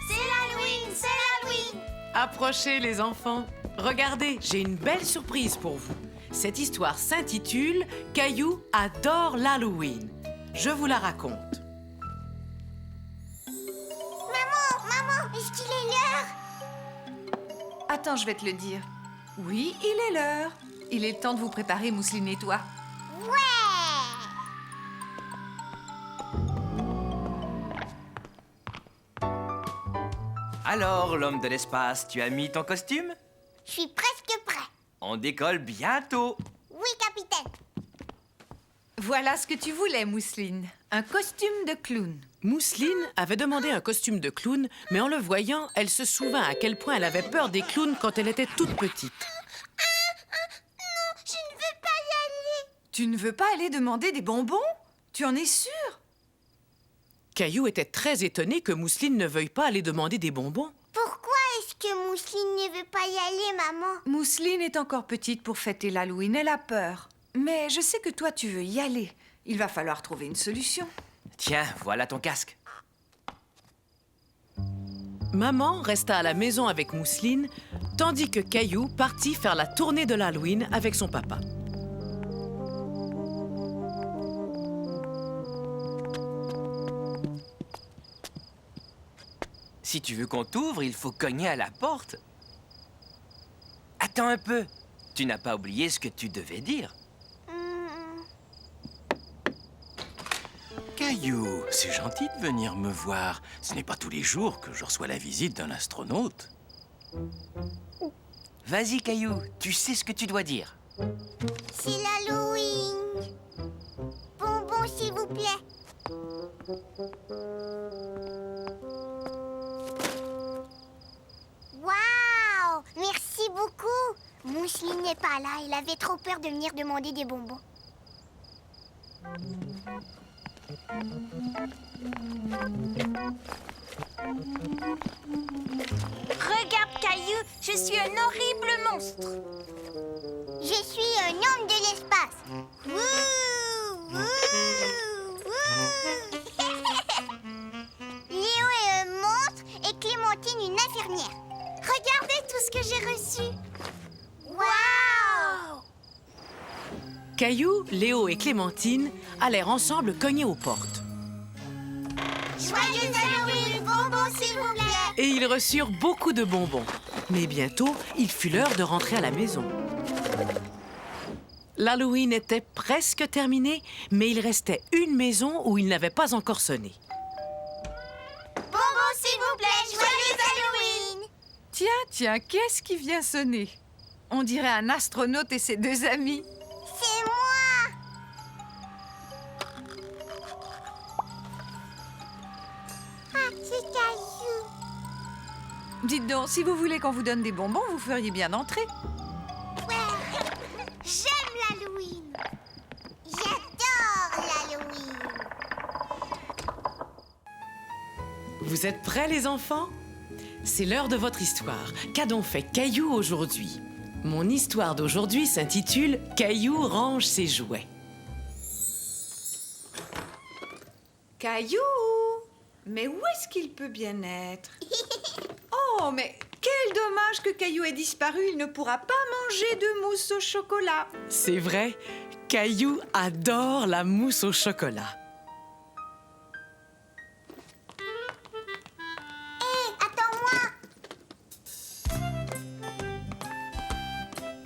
C'est l'Halloween, c'est l'Halloween! Approchez les enfants. Regardez, j'ai une belle surprise pour vous. Cette histoire s'intitule « Caillou adore l'Halloween ». Je vous la raconte. Maman, est-ce qu'il est l'heure? Attends, je vais te le dire. Oui, il est l'heure. Il est temps de vous préparer, Mousseline et toi. Ouais! Alors, l'homme de l'espace, tu as mis ton costume? Je suis presque prêt. On décolle bientôt. Oui, capitaine. Voilà ce que tu voulais, Mousseline. Un costume de clown. Mousseline avait demandé un costume de clown, mais en le voyant, elle se souvint à quel point elle avait peur des clowns quand elle était toute petite. Non, je ne veux pas y aller. Tu ne veux pas aller demander des bonbons? Tu en es sûre? Caillou était très étonné que Mousseline ne veuille pas aller demander des bonbons. Pourquoi est-ce que Mousseline ne veut pas y aller, maman? Mousseline est encore petite pour fêter l'Halloween. Elle a peur. Mais je sais que toi, tu veux y aller. Il va falloir trouver une solution. Tiens, voilà ton casque. Maman resta à la maison avec Mousseline, tandis que Caillou partit faire la tournée de l'Halloween avec son papa. Si tu veux qu'on t'ouvre, il faut cogner à la porte. Attends un peu. Tu n'as pas oublié ce que tu devais dire. Caillou, c'est gentil de venir me voir. Ce n'est pas tous les jours que je reçois la visite d'un astronaute. Vas-y, Caillou, tu sais ce que tu dois dire. C'est l'Halloween. Bonbons, s'il vous plaît. Waouh! Merci beaucoup. Mousseline n'est pas là. Il avait trop peur de venir demander des bonbons. Regarde, Caillou, je suis un horrible monstre. Je suis un homme de l'espace. Wouh! Wouh! Wouh! Léo est un monstre et Clémentine une infirmière. Regardez tout ce que j'ai reçu. Waouh! Caillou, Léo et Clémentine allèrent ensemble cogner aux portes. Joyeux Halloween, bonbons s'il vous plaît. Et ils reçurent beaucoup de bonbons. Mais bientôt, il fut l'heure de rentrer à la maison. L'Halloween était presque terminé, mais il restait une maison où il n'avait pas encore sonné. Bonbons s'il vous plaît, joyeux Halloween. Tiens, qu'est-ce qui vient sonner? On dirait un astronaute et ses deux amis. C'est moi. Ah, c'est Caillou. Dites donc, si vous voulez qu'on vous donne des bonbons, vous feriez bien d'entrer. Ouais. J'aime l'Halloween. J'adore l'Halloween. Vous êtes prêts, les enfants? C'est l'heure de votre histoire. Qu'a donc fait Caillou aujourd'hui? Mon histoire d'aujourd'hui s'intitule « Caillou range ses jouets ». Caillou! Mais où est-ce qu'il peut bien être? Oh, mais quel dommage que Caillou ait disparu. Il ne pourra pas manger de mousse au chocolat. C'est vrai, Caillou adore la mousse au chocolat. Hé, attends-moi.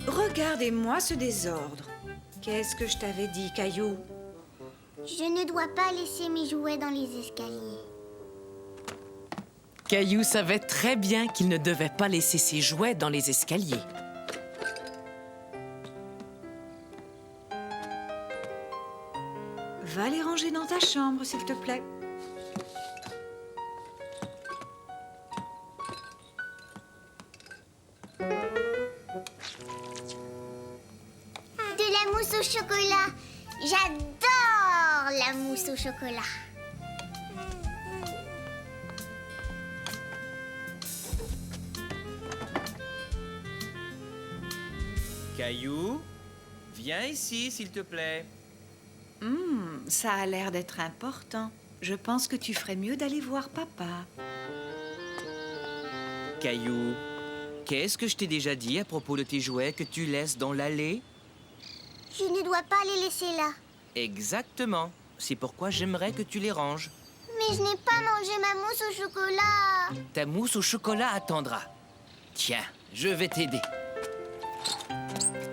Regardez-moi ce désordre. Qu'est-ce que je t'avais dit, Caillou? Je ne dois pas laisser mes jouets dans les escaliers. Caillou savait très bien qu'il ne devait pas laisser ses jouets dans les escaliers. Va les ranger dans ta chambre, s'il te plaît. De la mousse au chocolat. J'adore la mousse au chocolat. Caillou, viens ici, s'il te plaît. Ça a l'air d'être important. je pense que tu ferais mieux d'aller voir papa. Caillou, qu'est-ce que je t'ai déjà dit à propos de tes jouets que tu laisses dans l'allée? Je ne dois pas les laisser là. Exactement. C'est pourquoi j'aimerais que tu les ranges. Mais je n'ai pas mangé ma mousse au chocolat. Ta mousse au chocolat attendra. Tiens, je vais t'aider.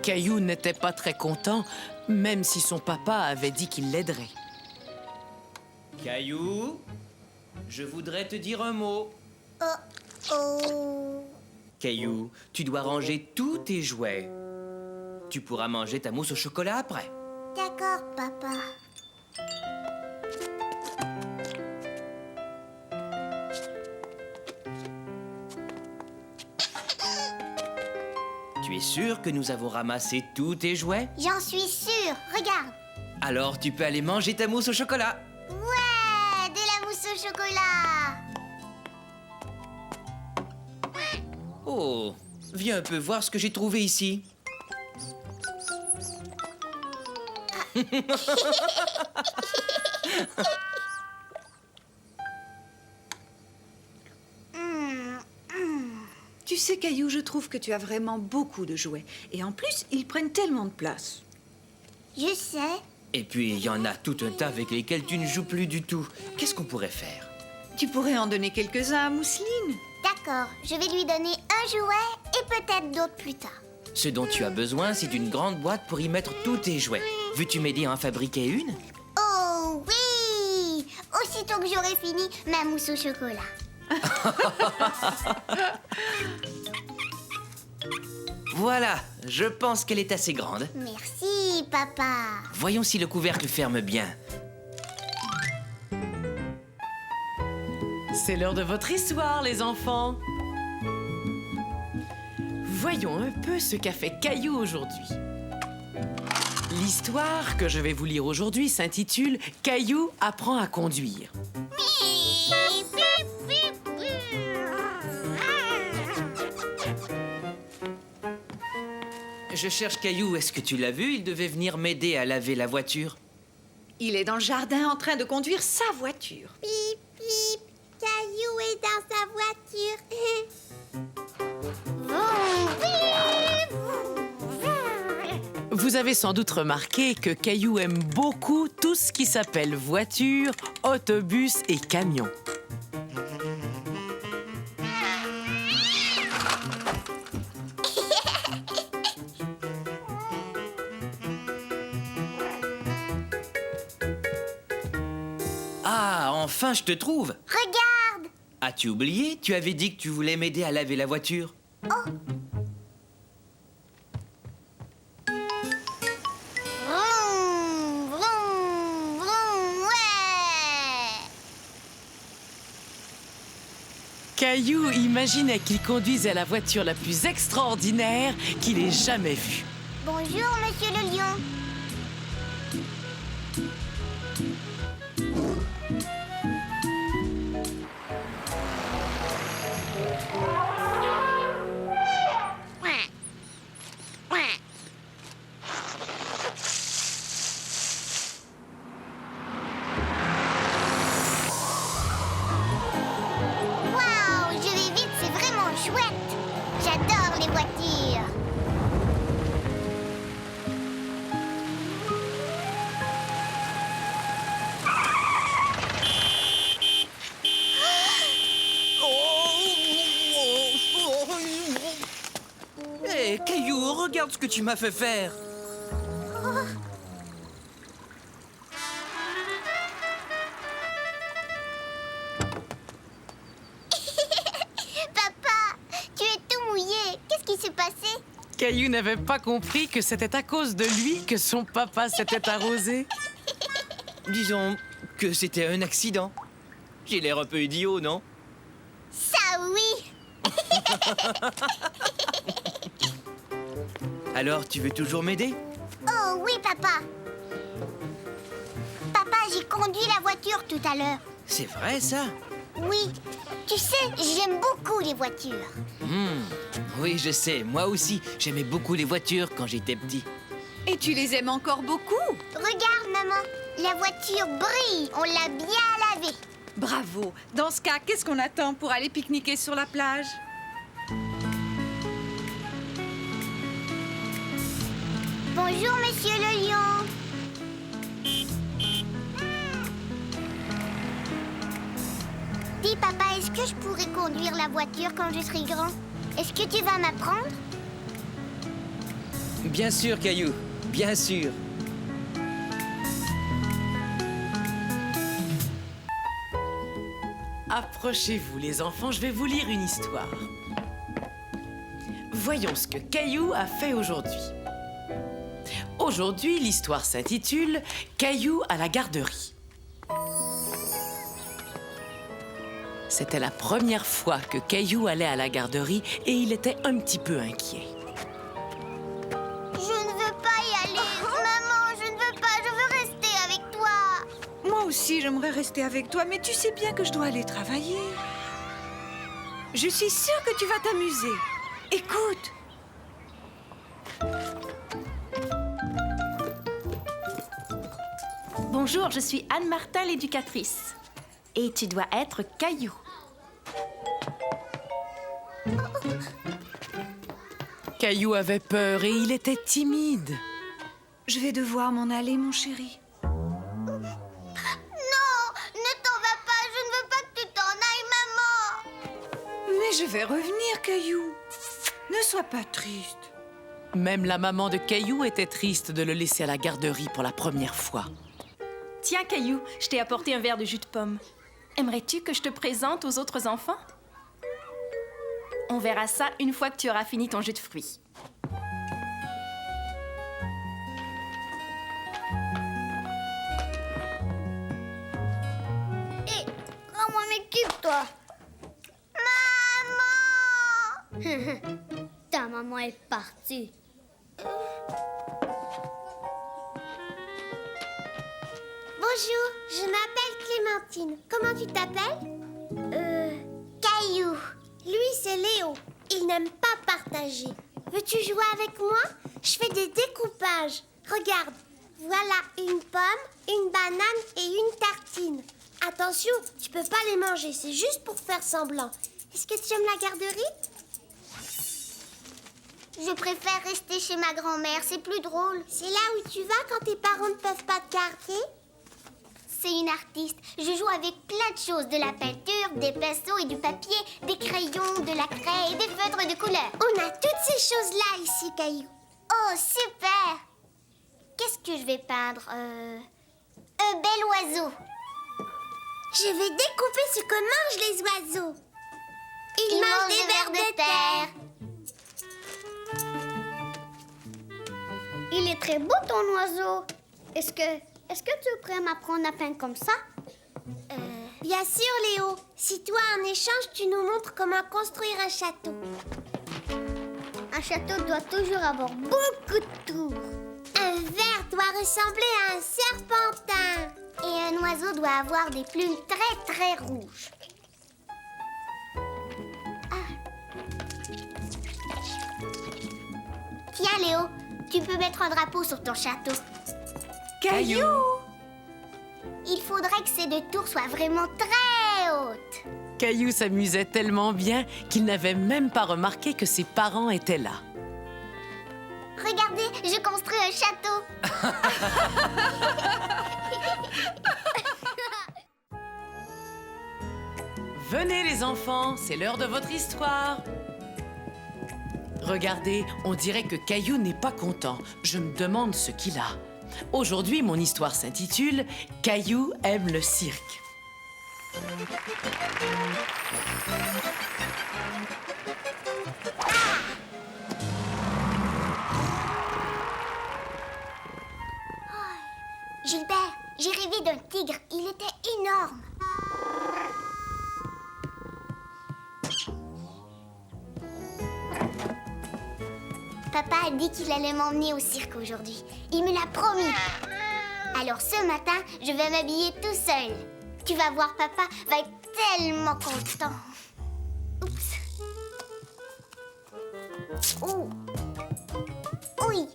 Caillou n'était pas très content, même si son papa avait dit qu'il l'aiderait. Caillou, je voudrais te dire un mot. Oh. Caillou, tu dois ranger tous tes jouets. Tu pourras manger ta mousse au chocolat après. D'accord, papa. Tu es sûr que nous avons ramassé tous tes jouets? J'en suis sûre. Regarde. Alors tu peux aller manger ta mousse au chocolat. Ouais, de la mousse au chocolat. Oh, viens un peu voir ce que j'ai trouvé ici. Tu sais, Caillou, je trouve que tu as vraiment beaucoup de jouets. Et en plus, ils prennent tellement de place. Je sais. Et puis il y en a tout un tas avec lesquels tu ne joues plus du tout. Qu'est-ce qu'on pourrait faire? Tu pourrais en donner quelques-uns à Mousseline. D'accord, je vais lui donner un jouet et peut-être d'autres plus tard. Ce dont tu as besoin, c'est d'une grande boîte pour y mettre tous tes jouets. Veux-tu m'aider à en fabriquer une? Oh oui! Aussitôt que j'aurai fini ma mousse au chocolat. Voilà, je pense qu'elle est assez grande. Merci, papa. Voyons si le couvercle ferme bien. C'est l'heure de votre histoire, les enfants. Voyons un peu ce qu'a fait Caillou aujourd'hui. L'histoire que je vais vous lire aujourd'hui s'intitule « Caillou apprend à conduire ». Je cherche Caillou, est-ce que tu l'as vu? Il devait venir m'aider à laver la voiture. Il est dans le jardin en train de conduire sa voiture. Pip, pip, Caillou est dans sa voiture. Vous avez sans doute remarqué que Caillou aime beaucoup tout ce qui s'appelle voiture, autobus et camion. Ah, enfin je te trouve! Regarde! As-tu oublié? Tu avais dit que tu voulais m'aider à laver la voiture. Vroom, vroom, vroom, ouais! Caillou imaginait qu'il conduisait la voiture la plus extraordinaire qu'il ait jamais vue. Bonjour, monsieur le lion. Waouh, je vais vite, c'est vraiment chouette. J'adore les voitures. Hé, Caillou, regarde ce que tu m'as fait faire. Papa, tu es tout mouillé. Qu'est-ce qui s'est passé? Caillou n'avait pas compris que c'était à cause de lui que son papa s'était arrosé. Disons que c'était un accident. J'ai l'air un peu idiot, non? Ça oui. Alors, tu veux toujours m'aider? Oh oui, papa. Papa, j'ai conduit la voiture tout à l'heure. C'est vrai, ça? Oui. Tu sais, j'aime beaucoup les voitures. Oui, je sais. Moi aussi, j'aimais beaucoup les voitures quand j'étais petit. Et tu les aimes encore beaucoup. Regarde, maman. La voiture brille. On l'a bien lavée. vais. Bravo. Dans ce cas, qu'est-ce qu'on attend pour aller pique-niquer sur la plage? Bonjour, monsieur le lion. Dis, papa, est-ce que je pourrais conduire la voiture quand je serai grand? Est-ce que tu vas m'apprendre? Bien sûr, Caillou, bien sûr. Approchez-vous, les enfants, je vais vous lire une histoire. Voyons ce que Caillou a fait aujourd'hui. Aujourd'hui, l'histoire s'intitule « Caillou à la garderie ». C'était la première fois que Caillou allait à la garderie et il était un petit peu inquiet. Je ne veux pas y aller. Maman, je ne veux pas. Je veux rester avec toi. Moi aussi, j'aimerais rester avec toi, mais tu sais bien que je dois aller travailler. Je suis sûre que tu vas t'amuser. Écoute. Bonjour, je suis Anne Martin, l'éducatrice. Et tu dois être Caillou. Caillou avait peur et il était timide. Je vais devoir m'en aller, mon chéri. Non, ne t'en vas pas. Je ne veux pas que tu t'en ailles, maman. Mais je vais revenir, Caillou. Ne sois pas triste. Même la maman de Caillou était triste de le laisser à la garderie pour la première fois. Tiens, Caillou, je t'ai apporté un verre de jus de pomme. Aimerais-tu que je te présente aux autres enfants? On verra ça une fois que tu auras fini ton jus de fruits. Hé, comment m'occupe, toi? Maman. Ta maman est partie. Bonjour, je m'appelle Clémentine. Comment tu t'appelles? Caillou. Lui, c'est Léo. Il n'aime pas partager. Veux-tu jouer avec moi? Je fais des découpages. Regarde, voilà une pomme, une banane et une tartine. Attention, tu peux pas les manger, c'est juste pour faire semblant. Est-ce que tu aimes la garderie? Je préfère rester chez ma grand-mère, c'est plus drôle. C'est là où tu vas quand tes parents ne peuvent pas te garder? C'est une artiste. Je joue avec plein de choses. De la peinture, des pinceaux et du papier, des crayons, de la craie et des feutres de couleur. On a toutes ces choses-là ici, Caillou. Oh, super! Qu'est-ce que je vais peindre? Un bel oiseau. Je vais découper ce que mangent les oiseaux. Ils mangent des vers de terre. Il est très beau, ton oiseau. Est-ce que tu pourrais m'apprendre à peindre comme ça? Bien sûr, Léo. Si toi, en échange, tu nous montres comment construire un château. Un château doit toujours avoir beaucoup de tours. Un ver doit ressembler à un serpentin. Et un oiseau doit avoir des plumes très, très rouges. Tiens, Léo, tu peux mettre un drapeau sur ton château. Caillou! Il faudrait que ces deux tours soient vraiment très hautes. Caillou s'amusait tellement bien qu'il n'avait même pas remarqué que ses parents étaient là. Regardez, je construis un château. Venez les enfants, c'est l'heure de votre histoire. Regardez, on dirait que Caillou n'est pas content. Je me demande ce qu'il a. Aujourd'hui, mon histoire s'intitule « Caillou aime le cirque ». Gilbert, j'ai rêvé d'un tigre. Il était énorme. Papa a dit qu'il allait m'emmener au cirque aujourd'hui. Il me l'a promis. Alors ce matin, je vais m'habiller tout seul. Tu vas voir, papa va être tellement content. Oups. Oh. Oui.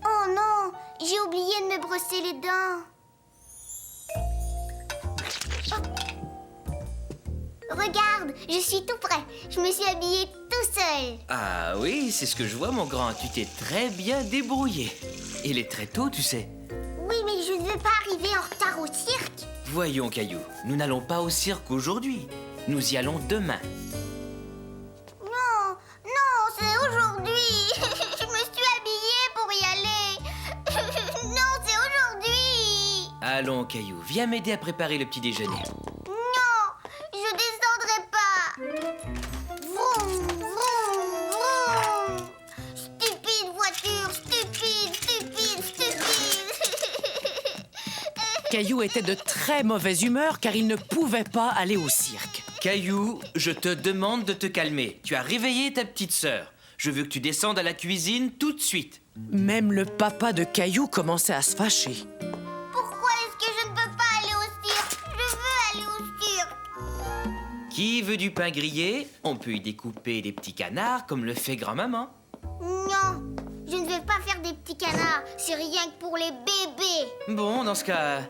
Oh non, j'ai oublié de me brosser les dents. Regarde, je suis tout prêt. Je me suis habillée tout seul. Ah oui, c'est ce que je vois, mon grand. Tu t'es très bien débrouillé. Il est très tôt, tu sais. Oui, mais je ne veux pas arriver en retard au cirque. Voyons, Caillou, nous n'allons pas au cirque aujourd'hui. Nous y allons demain. Non, non, c'est aujourd'hui. Je me suis habillée pour y aller. Non, c'est aujourd'hui. Allons, Caillou, viens m'aider à préparer le petit déjeuner. Non, je descendrai pas. Vroom, vroom, vroom. Stupide voiture, stupide, stupide, stupide. Caillou était de très mauvaise humeur car il ne pouvait pas aller au cirque. Caillou, je te demande de te calmer. Tu as réveillé ta petite sœur. Je veux que tu descendes à la cuisine tout de suite. Même le papa de Caillou commençait à se fâcher. Pourquoi est-ce que je ne peux pas aller au cirque? Je veux aller au cirque. Qui veut du pain grillé? On peut y découper des petits canards comme le fait grand-maman. Non, je ne veux pas faire des petits canards. C'est rien que pour les bébés. Bon, dans ce cas,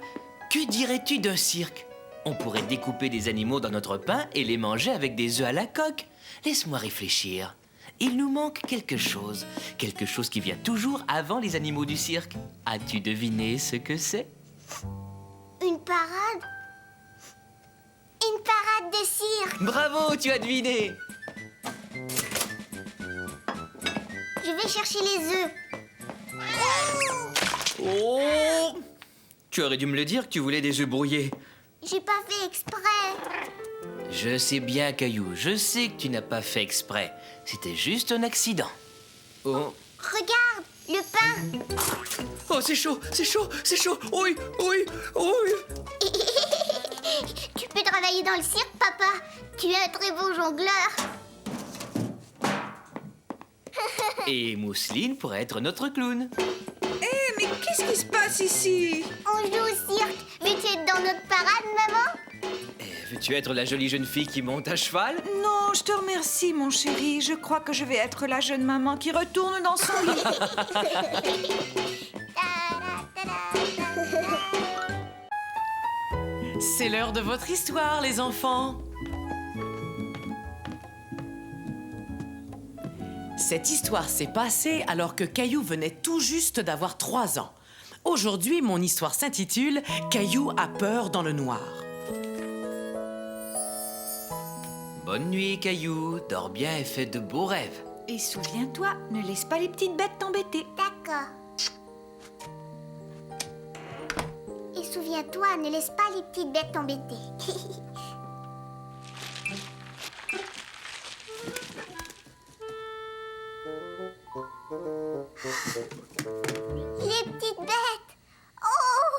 que dirais-tu d'un cirque? On pourrait découper des animaux dans notre pain et les manger avec des œufs à la coque. Laisse-moi réfléchir. Il nous manque quelque chose qui vient toujours avant les animaux du cirque. As-tu deviné ce que c'est? Une parade? Une parade de cirque. Bravo, tu as deviné! Je vais chercher les œufs. Oh! Tu aurais dû me le dire que tu voulais des œufs brouillés. J'ai pas fait exprès. Je sais bien, Caillou, je sais que tu n'as pas fait exprès. C'était juste un accident. Oh, Regarde, le pain. oh c'est chaud, c'est chaud, c'est chaud. Oui, oui, oui. Tu peux travailler dans le cirque, papa. Tu es un très beau jongleur. Et Mousseline pourrait être notre clown. Eh, mais qu'est-ce qui se passe ici? On joue au cirque. Veux-tu être dans notre parade, maman? Veux-tu être la jolie jeune fille qui monte à cheval? Non, je te remercie, mon chéri. Je crois que je vais être la jeune maman qui retourne dans son lit. C'est l'heure de votre histoire, les enfants. Cette histoire s'est passée alors que Caillou venait tout juste d'avoir 3 ans. Aujourd'hui, mon histoire s'intitule « Caillou a peur dans le noir ». Bonne nuit, Caillou. Dors bien et fais de beaux rêves. Et souviens-toi, ne laisse pas les petites bêtes t'embêter. D'accord. Et souviens-toi, ne laisse pas les petites bêtes t'embêter. Les petites bêtes. Oh!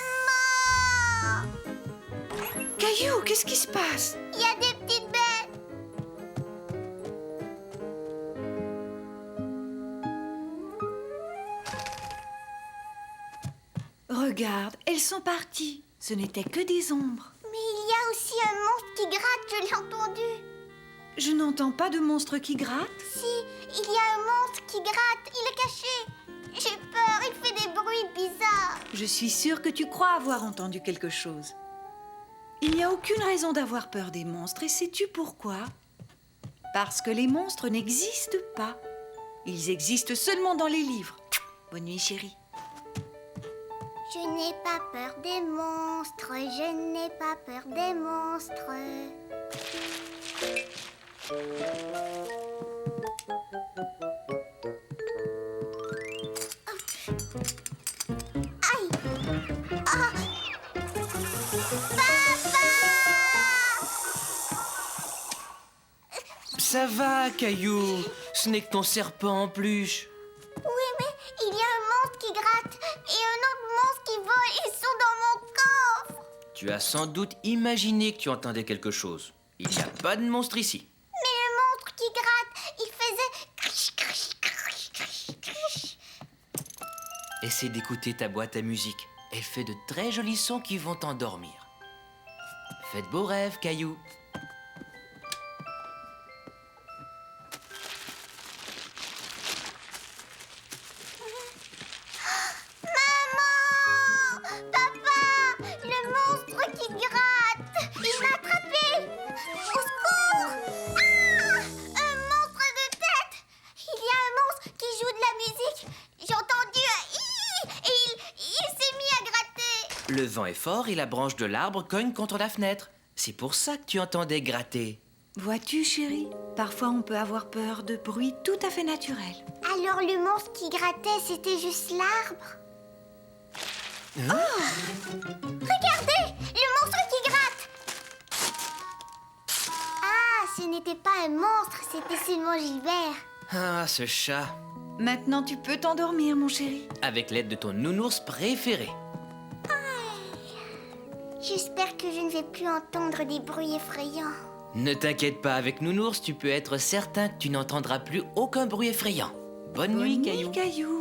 Maman! Caillou, qu'est-ce qui se passe? Il y a des petites bêtes. Regarde, elles sont parties. Ce n'étaient que des ombres. Mais il y a aussi un monstre qui gratte, je l'ai entendu. Je n'entends pas de monstre qui gratte. Si, il y a un monstre qui gratte, il est caché. J'ai peur, il fait des bruits bizarres. Je suis sûre que tu crois avoir entendu quelque chose. Il n'y a aucune raison d'avoir peur des monstres, et sais-tu pourquoi? Parce que les monstres n'existent pas. Ils existent seulement dans les livres. Bonne nuit, chérie. Je n'ai pas peur des monstres, je n'ai pas peur des monstres. Aïe! Ah! Papa! Ça va, Caillou. Ce n'est que ton serpent en peluche. Oui, mais il y a un monstre qui gratte et un autre monstre qui vole. Ils sont dans mon coffre. Tu as sans doute imaginé que tu entendais quelque chose. Il n'y a pas de monstre ici. Mais le monstre qui gratte, il faisait crish, crish, crish, crish, crish. Essaie d'écouter ta boîte à musique. Elle fait de très jolis sons qui vont t'endormir. Fais de beaux rêves, Caillou. Maman! Papa! Le monstre qui gratte! Il m'a Le vent est fort et la branche de l'arbre cogne contre la fenêtre. C'est pour ça que tu entendais gratter. Vois-tu, chérie, parfois on peut avoir peur de bruits tout à fait naturels. Alors le monstre qui grattait, c'était juste l'arbre. Regardez, le monstre qui gratte. Ah, ce n'était pas un monstre, c'était seulement Gilbert. Ah, ce chat. Maintenant, tu peux t'endormir, mon chéri. Avec l'aide de ton nounours préféré. J'espère que je ne vais plus entendre des bruits effrayants. Ne t'inquiète pas, avec nounours, tu peux être certain que tu n'entendras plus aucun bruit effrayant. Bonne nuit, Caillou. Caillou.